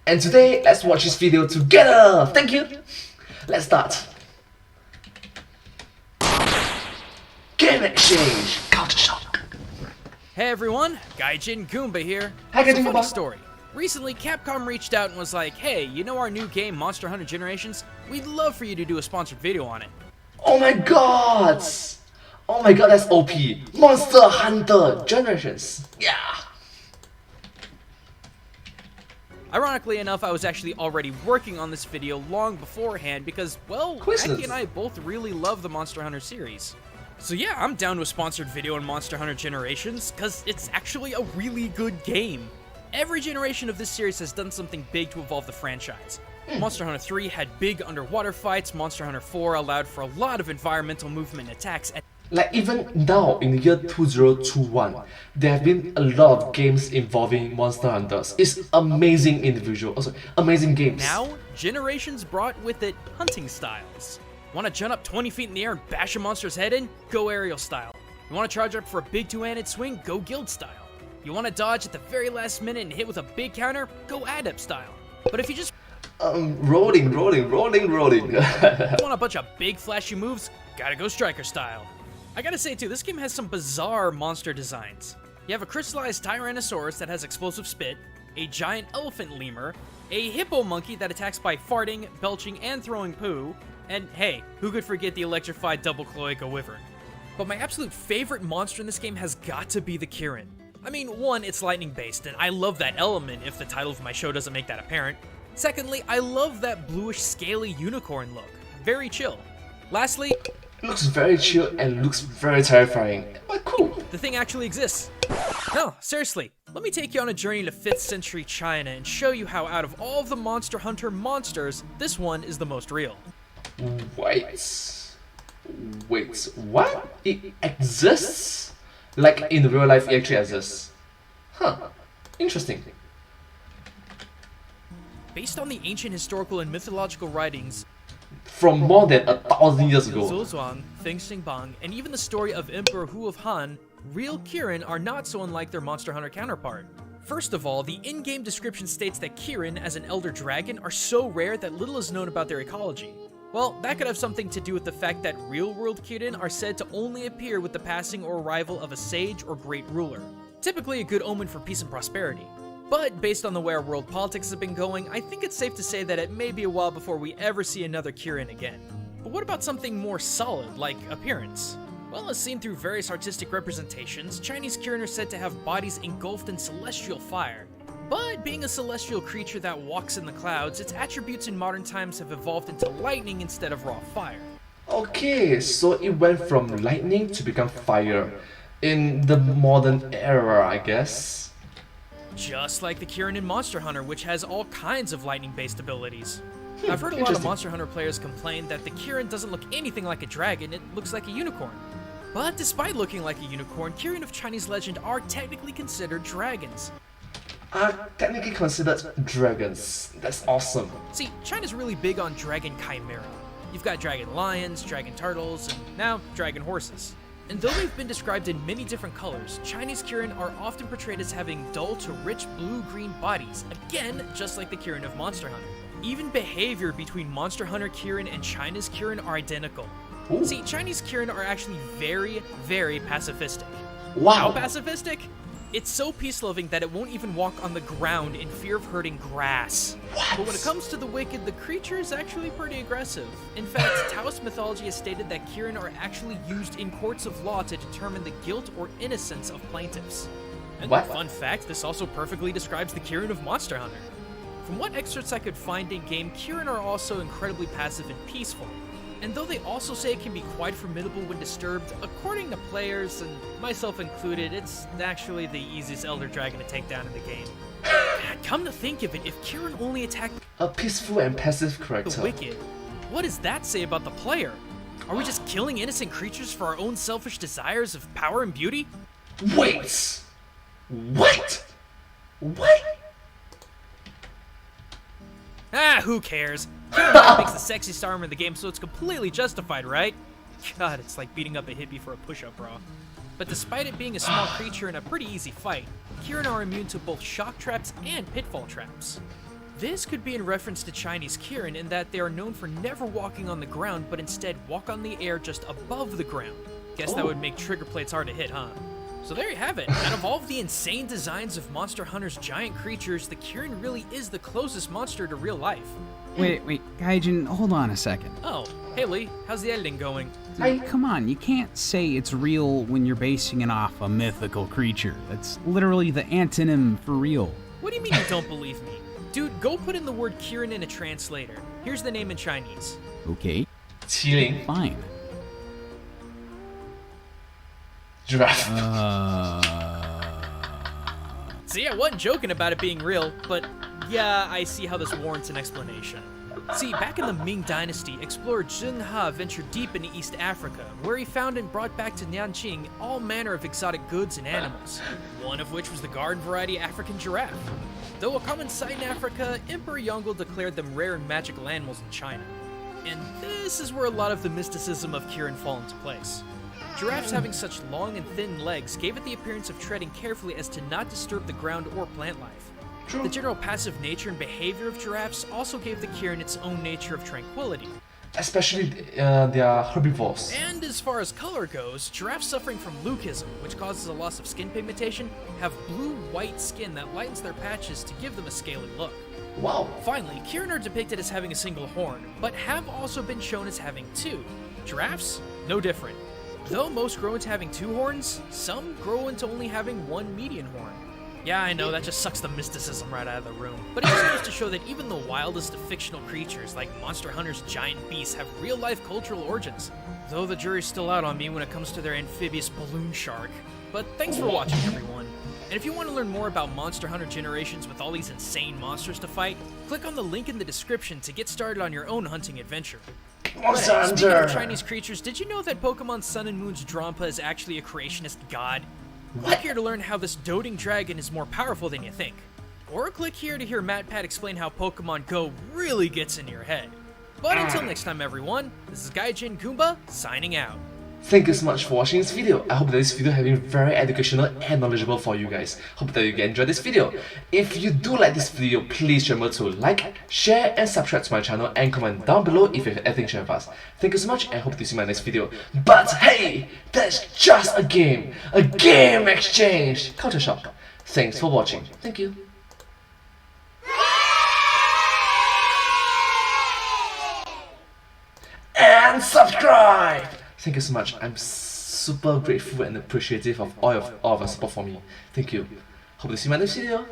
And today, let's watch this video together! Thank you! Let's start! Game exchange! Culture shock! Hey everyone, 𝐊𝐢𝐵𝐷 here. Hi, It's a funny 𝐊𝐿𝐵𝐷. story. Recently, Capcom reached out and was like, hey, you know our new game, Monster Hunter Generations? We'd love for you to do a sponsored video on it. Oh my god! Oh my god, that's OP! Monster Hunter Generations! Yeah! Ironically enough, I was actually already working on this video long beforehand because, well, Coincidence. 𝐊𝐿𝐵𝐷 and I both really love the Monster Hunter series. So yeah, I'm down to a sponsored video on Monster Hunter Generations, because it's actually a really good game. Every generation of this series has done something big to evolve the franchise. Monster Hunter 3 had big underwater fights, Monster Hunter 4 allowed for a lot of environmental movement and attacks, and Like even now, in the year 2021, there have been a lot of games involving Monster Hunters. It's amazing amazing games. now, Generations brought with it hunting styles. Want to jump up 20 feet in the air and bash a monster's head in? Go aerial style. You want to charge up for a big two-handed swing? Go guild style. You want to dodge at the very last minute and hit with a big counter? Go adept style. But if you just Rolling. want a bunch of big flashy moves, gotta go striker style. I gotta say too, this game has some bizarre monster designs. You have a crystallized Tyrannosaurus that has explosive spit, a giant elephant lemur, a hippo monkey that attacks by farting, belching, and throwing poo, and hey, who could forget the electrified double cloaca wyvern? But my absolute favorite monster in this game has got to be the Kirin. I mean, one, it's lightning based, and I love that element if the title of my show doesn't make that apparent. Secondly, I love that bluish scaly unicorn look. Very chill. Lastly, Looks very chill and looks very terrifying. But cool. the thing actually exists. No, seriously, let me take you on a journey to 5th century China and show you how out of all of the Monster Hunter monsters, this one is the most real. Wait, what? It exists? Like in real life, it actually exists? Huh, interesting. Based on the ancient historical and mythological writings, From more than 1,000 years ago. Zhuozhuang, Fengxingbang, and even the story of Emperor Hu of Han, real Kirin are not so unlike their Monster Hunter counterpart. First of all, the in-game description states that Kirin, as an elder dragon, are so rare that little is known about their ecology. Well, that could have something to do with the fact that real-world Kirin are said to only appear with the passing or arrival of a sage or great ruler. Typically a good omen for peace and prosperity. But based on the way our world politics have been going, I think it's safe to say that it may be a while before we ever see another Kirin again. But what about something more solid, like appearance? Well, as seen through various artistic representations, Chinese Kirin are said to have bodies engulfed in celestial fire. But being a celestial creature that walks in the clouds, its attributes in modern times have evolved into lightning instead of raw fire. Okay, so it went from lightning to become fire in the modern era, I guess. Just like the Kirin in Monster Hunter, which has all kinds of lightning-based abilities. I've heard a lot of Interesting. Monster Hunter players complain that the Kirin doesn't look anything like a dragon, it looks like a unicorn. But despite looking like a unicorn, Kirin of Chinese legend are technically considered dragons. Are technically considered dragons. That's awesome. See, China's really big on dragon chimera. You've got dragon lions, dragon turtles, and now dragon horses. And though they've been described in many different colors, Chinese Kirin are often portrayed as having dull to rich blue-green bodies, again, just like the Kirin of Monster Hunter. Even behavior between Monster Hunter Kirin and China's Kirin are identical. Ooh. See, Chinese Kirin are actually very, very pacifistic. How Wow. pacifistic? It's so peace-loving that it won't even walk on the ground in fear of hurting grass. But when it comes to the wicked, the creature is actually pretty aggressive. In fact, Taoist mythology has stated that Kirin are actually used in courts of law to determine the guilt or innocence of plaintiffs. And What? fun fact, this also perfectly describes the Kirin of Monster Hunter. From what excerpts I could find in-game, Kirin are also incredibly passive and peaceful. And though they also say it can be quite formidable when disturbed, according to players, and myself included, it's actually the easiest Elder Dragon to take down in the game. God, come to think of it, if Kirin only attacked A peaceful and passive the character. wicked, what does that say about the player? Are we just killing innocent creatures for our own selfish desires of power and beauty? Wait! What? What? Ah, who cares? Kirin makes the sexiest armor in the game, so it's completely justified, right? God, it's like beating up a hippie for a push-up bra. But despite it being a small creature in a pretty easy fight, Kirin are immune to both shock traps and pitfall traps. This could be in reference to Chinese Kirin in that they are known for never walking on the ground, but instead walk on the air just above the ground. Guess that would make trigger plates hard to hit, huh? So there you have it. Out of all of the insane designs of Monster Hunter's giant creatures, the Kirin really is the closest monster to real life. Wait, Gaijin, hold on a second. Oh, hey Lee, how's the editing going? Come on, you can't say it's real when you're basing it off a mythical creature. That's literally the antonym for real. What do you mean you don't believe me? Dude, go put in the word Kirin in a translator. Here's the name in Chinese. Okay. 麒麟. Fine. Giraffe. See, I wasn't joking about it being real, but yeah, I see how this warrants an explanation. See, back in the Ming Dynasty, explorer Zheng He ventured deep into East Africa, where he found and brought back to Nanqing all manner of exotic goods and animals, one of which was the garden variety African giraffe. Though a common sight in Africa, Emperor Yongle declared them rare and magical animals in China. And this is where a lot of the mysticism of Kirin fall into place. Giraffes having such long and thin legs gave it the appearance of treading carefully as to not disturb the ground or plant life. True. The general passive nature and behavior of giraffes also gave the Kirin its own nature of tranquility. Especially they are herbivores. And as far as color goes, giraffes suffering from leucism, which causes a loss of skin pigmentation, have blue-white skin that lightens their patches to give them a scaly look. Wow. Finally, Kirin are depicted as having a single horn, but have also been shown as having two. Giraffes? No different. Though most grow into having two horns, some grow into only having one median horn. Yeah, I know, that just sucks the mysticism right out of the room. But it just goes to show that even the wildest of fictional creatures, like Monster Hunter's giant beasts, have real-life cultural origins. Though the jury's still out on me when it comes to their amphibious balloon shark. But thanks for watching, everyone. And if you want to learn more about Monster Hunter Generations with all these insane monsters to fight, click on the link in the description to get started on your own hunting adventure. Monster But, speaking Hunter. of Chinese creatures, did you know that Pokemon Sun and Moon's Drampa is actually a creationist god? Click here to learn how this doting dragon is more powerful than you think. Or click here to hear MatPat explain how Pokemon Go really gets in your head. But until next time, everyone, this is 𝐿𝐿𝐽𝐞𝐫 signing out. Thank you so much for watching this video. I hope that this video has been very educational and knowledgeable for you guys. Hope that you enjoyed this video. If you do like this video, please remember to like, share and subscribe to my channel and comment down below if you have anything to share with us. Thank you so much and hope to see you in my next video. But hey, that's just a game exchange. Culture shock. Thanks for watching. Thank you. And subscribe! Thank you so much. I'm super grateful and appreciative of all of your support for me. Thank you. Hope to see you in my next video.